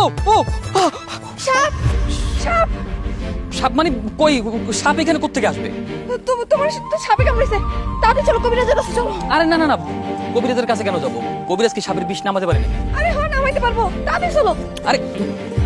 ও সাপ সাপ সাপ মানে কই সাপ এখানে কোত্থেকে আসবে? তোমার তো সাপে কামড়েছে, তাড়াতাড়ি চলো কবিরাজের কাছে চলো। আরে না না না, কবিরাজের কাছে কেন যাবো? কবিরাজ কি সাপের বিষ নামাতে পারে না? আরে হ্যাঁ নামাইতে পারবো, তাড়াতাড়ি চলো। আরে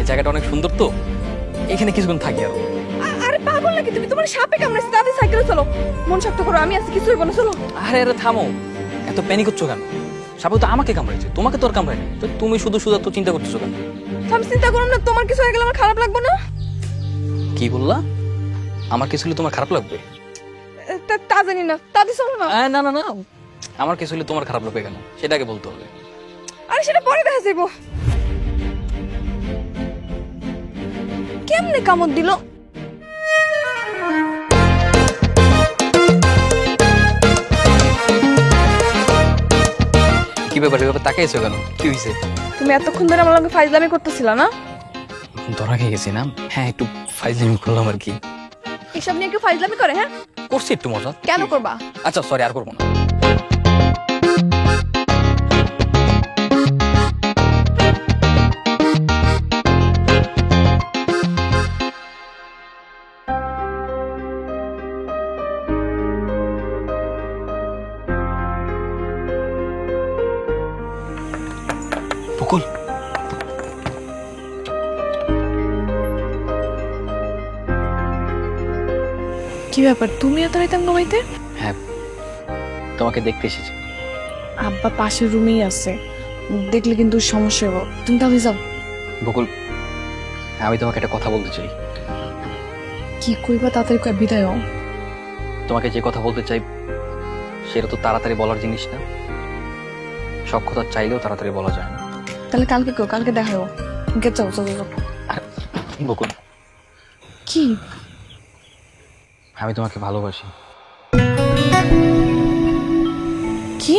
এই জায়গাটা অনেক সুন্দর তো, এখানে কিছুক্ষণ থাকি আরো। আরে পাগল নাকি তুমি? তোমার সাপে কামড়েছে, তাড়াতাড়ি সাইকেলে চলো। মন শক্ত করো, আমি আছি, কিছু হইব না, চলো। আরে আরে থামো, এত প্যানিক হচ্ছ কেন? সাপে তো আমাকে কামড়েছে, তোমাকে তো আর কামড়ায়নি। তো তুমি শুধু শুধু তো চিন্তা করতেছো কেন? আমি চিন্তা করুন না, তোমার কিছু হয়ে গেলে আমার খারাপ লাগবে না? কি বললা? আমার কিছু হলে তোমার খারাপ লাগবে? তা জানি না, তাড়াতাড়ি চলো না। না না না, আমার কিছু হলে তোমার খারাপ লাগবে কেন সেটাকে বলতে হবে। আরে সেটা পরে দেখা যাইব। কেমনে কামড় দিল? কি ব্যাপার তাকাইছো কেন? কি হয়েছে? তুমি এতক্ষণ ধরে আমার লগে ফাইজলামি করতেছিলা না? ধরা খেয়ে গেছি না? হ্যাঁ একটু ফাইজলামি করলাম আর কি। এসব নিয়ে কেউ ফাইজলামি করে? হ্যাঁ করছি একটু মজা। কেন করবা? আচ্ছা সরি, আর করবো না। বকুল, কি ব্যাপার, তুমি এত রাইতাম ঘুমাইতে? হ্যাঁ তোমাকে দেখতে এসেছি। আব্বা পাশের রুমেই আছে, দেখলে কিন্তু সমস্যা হবে। তুমি তাহলে যাও। বকুল, আমি তোমাকে একটা কথা বলতে চাই। কি কইবা? তাড়াতাড়ি কই, বিদায় হও। তোমাকে যে কথা বলতে চাই সেটা তো তাড়াতাড়ি বলার জিনিস না। সব কথা চাইলেও তাড়াতাড়ি বলা যায় না। তাহলে কালকে কেউ, কালকে দেখা হবো। গেট যাও, যাও যাও। বকুল, কি? আমি তোমাকে ভালোবাসি। কি?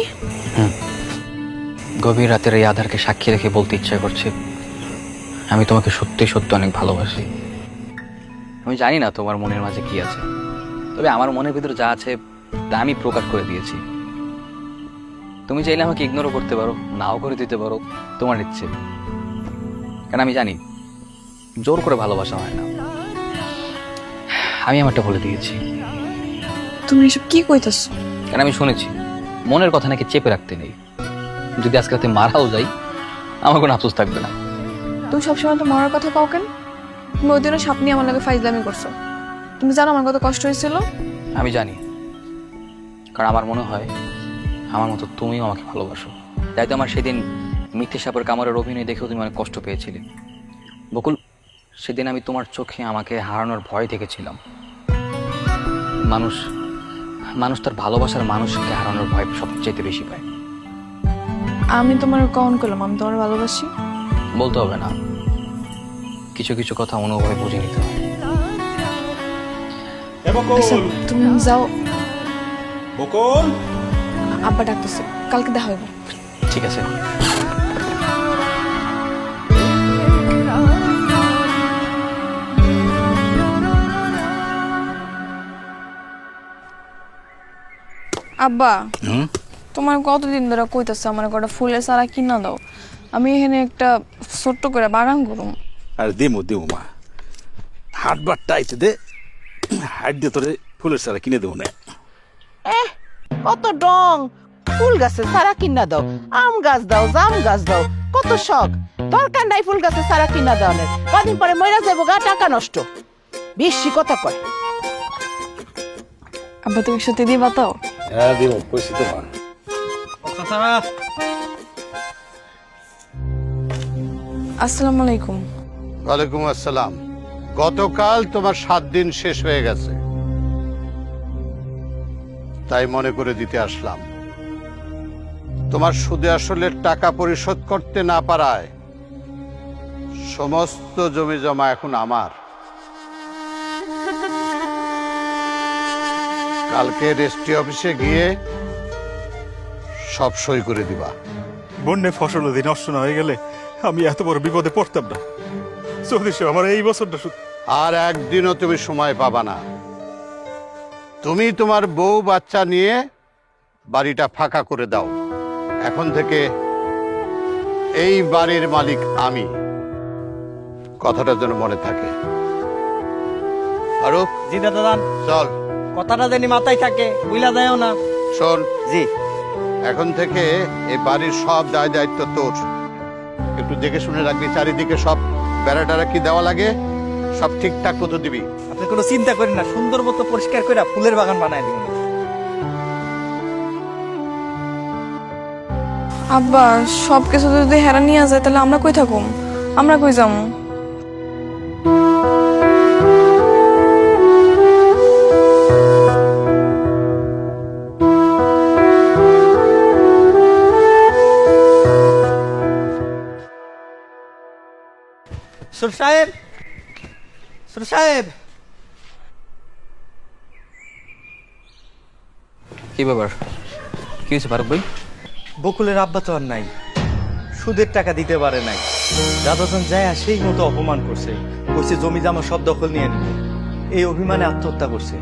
গভীর রাতের এই আধারকে সাক্ষী রেখে বলতে ইচ্ছা করছে আমি তোমাকে সত্যি সত্যি অনেক ভালোবাসি। আমি জানি না তোমার মনের মাঝে কি আছে, তবে আমার মনের ভিতরে যা আছে তা আমি প্রকাশ করে দিয়েছি। তুমি চাইলে আমাকে ইগনোরও করতে পারো, নাও করে দিতে পারো, তোমার ইচ্ছে। কারণ আমি জানি জোর করে ভালোবাসা হয় না। আমি আমারটা বলে দিয়েছি। তুমি এসব কি কইতাছো? কারণ আমি শুনেছি মনের কথা নাকি চেপে রাখতে নেই। যদি আজকে রাতে মারাও যাই আমার কোনো আফসোস থাকবে না। তুমি সবসময় তো মরার কথা পাও কেন? তুমি ওই দিনও সাপ নিয়ে আমার লাগে ফাইজলামি করছো। তুমি জানো আমার কত কষ্ট হয়েছিল? আমি জানি, কারণ আমার মনে হয় আমার মতো তুমিও আমাকে ভালোবাসো। তাই তো আমার সেদিন মিথ্যে সাপের কামড়ের অভিনয় দেখেও তুমি অনেক কষ্ট পেয়েছিলে। বকুল, সেদিন আমি তোমার চোখে আমাকে হারানোর ভয় দেখেছিলাম। মানুষ মানুষ তার ভালোবাসার মানুষকে হারানোর ভয় সবচেয়ে বেশি পায়। আমি তোমার কখন করলাম আমি তোমার ভালোবাসি? বলতে হবে না, কিছু কিছু কথা অনুভবে বুঝে নিতে হয়। আচ্ছা, তুমি যাও। বকুল, আব্বা ডাকতেছে, কালকে দেখা হইব। ঠিক আছে। আব্বা, তোমার কতদিন ধরে কইতাছে আমার কটা ফুলের চারা কিনা দাও, আমি এখানে একটা ছোট্ট করে বাগান করুম। আর দিমু দিমু মা, হাটবার টাইতে দে, হাট দিয়ে তোরে ফুলের সারা কিনে দেবো না। কত ডং ফুল গাছে সারা কিনা দাও, আম গাছ দাও, জাম গাছ দাও, কত শখ। দরকার নাই ফুল গাছে সারা কিনা দাও, কদিন পরে মইরা যাবো গা, টাকা নষ্ট। বেশি কথা কয়। আব্বা তুমি সত্যি দিবা তো? হ্যাঁ দিমু, কইছি তো মা। আসসালামু আলাইকুম। ওয়ালাইকুম আসসালাম। গতকাল তোমার 7 দিন শেষ হয়ে গেছে, তাই মনে করে দিতে আসলাম। তোমার সুদে আসলের টাকা পরিশোধ করতে না পারায় সমস্ত জমি জমা এখন আমার। কালকে রেজিস্ট্রি অফিসে গিয়ে সব সই করে দিবা। বন্যে ফসল যদি নষ্ট না হয়ে গেলে আমি এত বড় বিপদে পড়তাম না। চৌধুরী সাহেব, আমার এই বছরটা আর একদিনও তুমি সময় পাবা না। তুমি তোমার বউ বাচ্চা নিয়ে বাড়িটা ফাঁকা করে দাও। এখন থেকে এই বাড়ির মালিক আমি। কথাটা যেন মনে থাকে। ফারুক, জি দাদা, চল। কথাটা জানি মাথায় থাকে, বুঝলা যায়ও না। শোন, জি। এখন থেকে এই বাড়ির সব দায় দায়িত্ব তোর। একটু দেখে শুনে রাখবি চারিদিকে সব বেড়া টেরা কি দেওয়া লাগে সব ঠিকঠাক মতো দিবি। আপনি কোনো চিন্তা করেন না, সুন্দর মতো পরিষ্কার করে ফুলের বাগান বানায় দিন। আব্বা সব কিছু যদি হেরা নিয়ে যায় তাহলে আমরা কই থাকুম, আমরা কই যাবো? সুর সাহেব, সুর সাহেব, কি ব্যাপার, কি হয়েছে ফারুক ভাই? বকুলের আব্বা তো আর নাই, সুদের টাকা দিতে পারে নাই। দাদাজন যায় সেই মতো অপমান করছে, কইছে জমি জামা সব দখল নিয়ে নিবে। এই অভিমানে আত্মহত্যা করছে।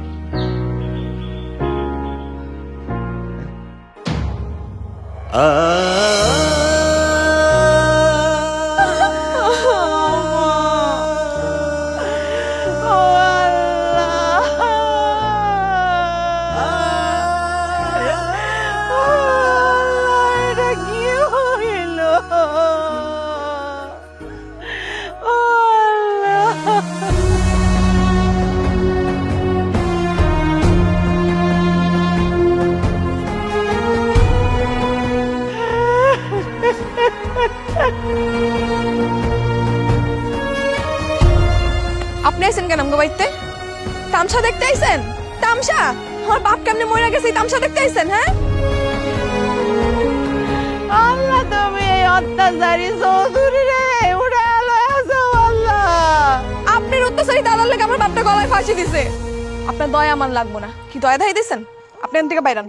এটা কি হইল? আপনি আইছেন কেন আমগো বাড়িতে? তামসা দেখতে আইছেন? তামসা? আমার বাপ কেমনে মরে গেছে এই তামসা দেখতে আইছেন? হ্যাঁ আল্লাহ, তুমি এই অত্যাচারী চৌধুরী রে উড়ে আলো আল্লাহ। আপনার অত্যাচারী দাদার লেগে আমার বাপটা গলায় ফাঁসি দিছে। আপনার দয়া আমার লাগবো না। কি দয়া ধাই দিছেন? আপনি এখান থেকে বাইরান,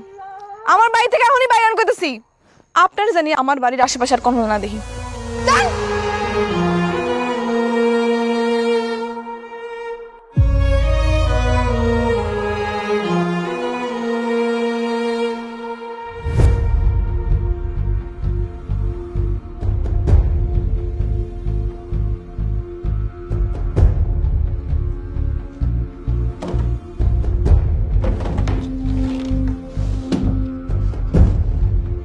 আমার বাড়ি থেকে এখনই বাইরান করতেছি। আপনার জানি আমার বাড়ির আশেপাশে আর কোনো না দেখি। যান।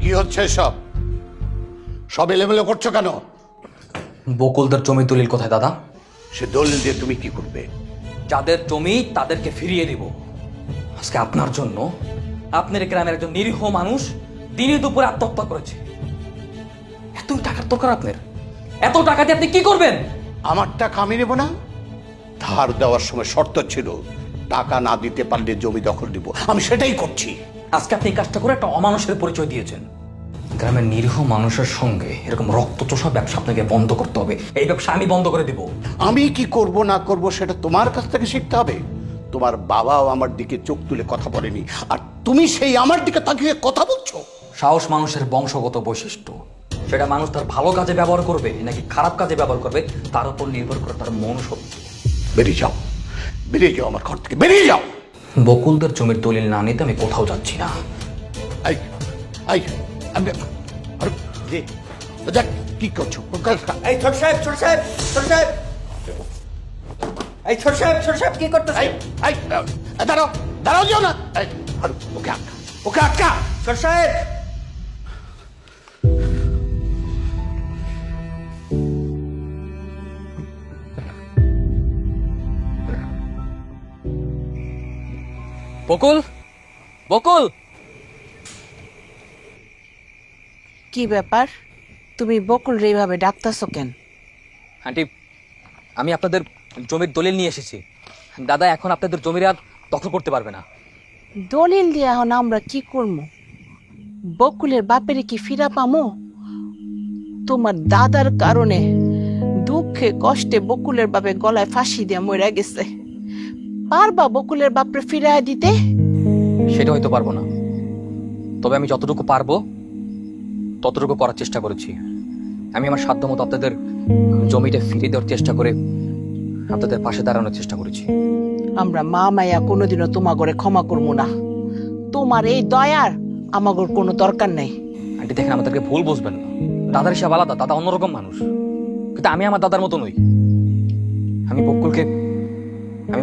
কি হচ্ছে সব? সব এলোমেলো করছো কেন? বকুলদের জমি দলিল কোথায় দাদা? সে দলিল দিয়ে তুমি কি করবে? যাদের জমি তাদেরকে ফিরিয়ে দিব। আজকে আপনার জন্য আপনার গ্রামের একজন নিরীহ মানুষ দিনে দুপুরে আত্মহত্যা করেছে। এত টাকার দরকার আপনার? এত টাকা দিয়ে আপনি কি করবেন? আমার টাকা আমি নেব না। ধার দেওয়ার সময় শর্ত ছিল টাকা না দিতে পারলে জমি দখল দিব, আমি সেটাই করছি। আজকে আপনি এই কাজটা করে একটা অমানুষের পরিচয় দিয়েছেন। গ্রামের নিরীহ মানুষের সঙ্গে এরকম রক্তচোষা ব্যবসা আপনাকে বন্ধ করতে হবে। এই ব্যবসা আমি বন্ধ করে দিব। আমি কি করব না করব সেটা তোমার কাছ থেকে শিখতে হবে। তোমার বাবাও আমার দিকে চোখ তুলে কথা বলেনি, আর তুমি সেই আমার দিকে তাকিয়ে কথা বলছো। সাহস মানুষের বংশগত বৈশিষ্ট্য। সেটা মানুষ তার ভালো কাজে ব্যবহার করবে নাকি খারাপ কাজে ব্যবহার করবে তার উপর নির্ভর করে তার মন শক্তি। বেরিয়ে যাও, বেরিয়ে যাও আমার ঘর থেকে, বেরিয়ে যাও। বকুলদের জমির দলিল না নিতে আমি কোথাও যাচ্ছি না। আই আই আমি আরে জি। দেখ কি করছো। এই ছোট সাহেব, ছোট সাহেব, ছোট সাহেব, এই ছোট সাহেব, ছোট সাহেব কি করতেছে? আই আই দাঁড়াও, দাঁড়াও, যাও না। এই, আরে, ওকে আটকা, ওকে আটকা। ছোট সাহেব, বকুল, বকুল। কি ব্যাপার? তুমি বকুল রে এইভাবে ডাকতেছো কেন? আন্টি, আমি আপনাদের জমির দলিল নিয়ে এসেছি। দাদা এখন আপনাদের জমির আর দখল করতে পারবে না। দলিল দিয়ে এখন আমরা কি করবো? বকুলের বাপেরে কি ফিরা পামো? তোমার দাদার কারণে দুঃখে কষ্টে বকুলের বাপে গলায় ফাঁসি দিয়ে মরে গেছে। পারবা বকুলের বাপরে ফিরাইয়া দিতে? সেটা হয়তো পারবো না, তবে আমি যতটুকু পারবো ততটুকু করার চেষ্টা করেছি। আমি আমার সাধ্য মতো আপনাদের জমিটা ফিরিয়ে দেওয়ার চেষ্টা করে আপনাদের পাশে দাঁড়ানোর চেষ্টা করেছি। আমরা মা মায়া কোনোদিনও তোমাগরে ক্ষমা করবো না। তোমার এই দয়ার আমাগর কোনো দরকার নাই। আন্টি দেখেন, আমাদেরকে ভুল বুঝবেন না। দাদার হিসাব আলাদা, দাদা অন্যরকম মানুষ, কিন্তু আমি আমার দাদার মতো নই। আমি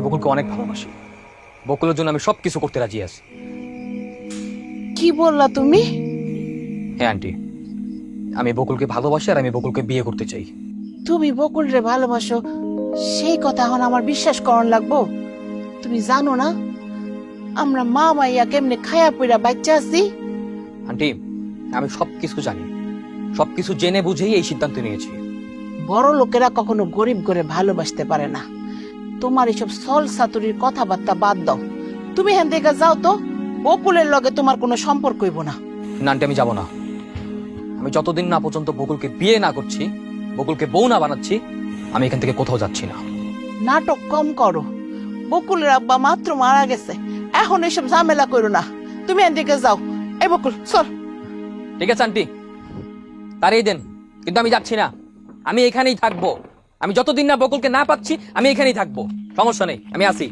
বকুলকে অনেক ভালোবাসি। বকুলের জন্য আমি সবকিছু করতে রাজি আছি। কি বললা তুমি? হ্যাঁ আন্টি, আমি বকুলকে ভালোবাসি আর আমি বকুলকে বিয়ে করতে চাই। তুমি বকুল রে ভালোবাসো, সেই কথা এখন আমার বিশ্বাস করন লাগবো? তুমি জানো না আমরা মা মাইয়া কেমনে খায়া পইরা বাচ্চা আছি? আন্টি, আমি সবকিছু জানি, সবকিছু জেনে বুঝেই এই সিদ্ধান্ত নিয়েছি। বড় লোকেরা কখনো গরিব করে ভালোবাসতে পারে না। তোমার এসব সল সাতুরির কথাবার্তা বাদ দাও। তুমি হেন থেকে যাও তো, বকুলের লগে তোমার কোনো সম্পর্ক হইব না। না আন্টি, আমি যাব না। আমি যতদিন না পর্যন্ত বকুলকে বিয়ে না করছি, বকুলকে বউ না বানাচ্ছি, আমি এখান থেকে কোথাও যাচ্ছি না। নাটক কম করো। বকুলের আব্বা মাত্র মারা গেছে, এখন এসব ঝামেলা করো না। তুমি হেন থেকে যাও। এই বকুল চল। ঠিক আছে আন্টি, তাড়িয়ে দেন, কিন্তু আমি যাচ্ছি না। আমি এখানেই থাকবো। আমি যতদিন না বকুলকে না পাচ্ছি, আমি এখানেই থাকবো। সমস্যা নেই, আমি আসি।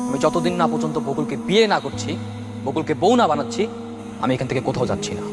আমি যতদিন না পর্যন্ত বকুলকে বিয়ে না করছি, বকুলকে বউ না বানাচ্ছি, আমি এখান থেকে কোথাও যাচ্ছি না।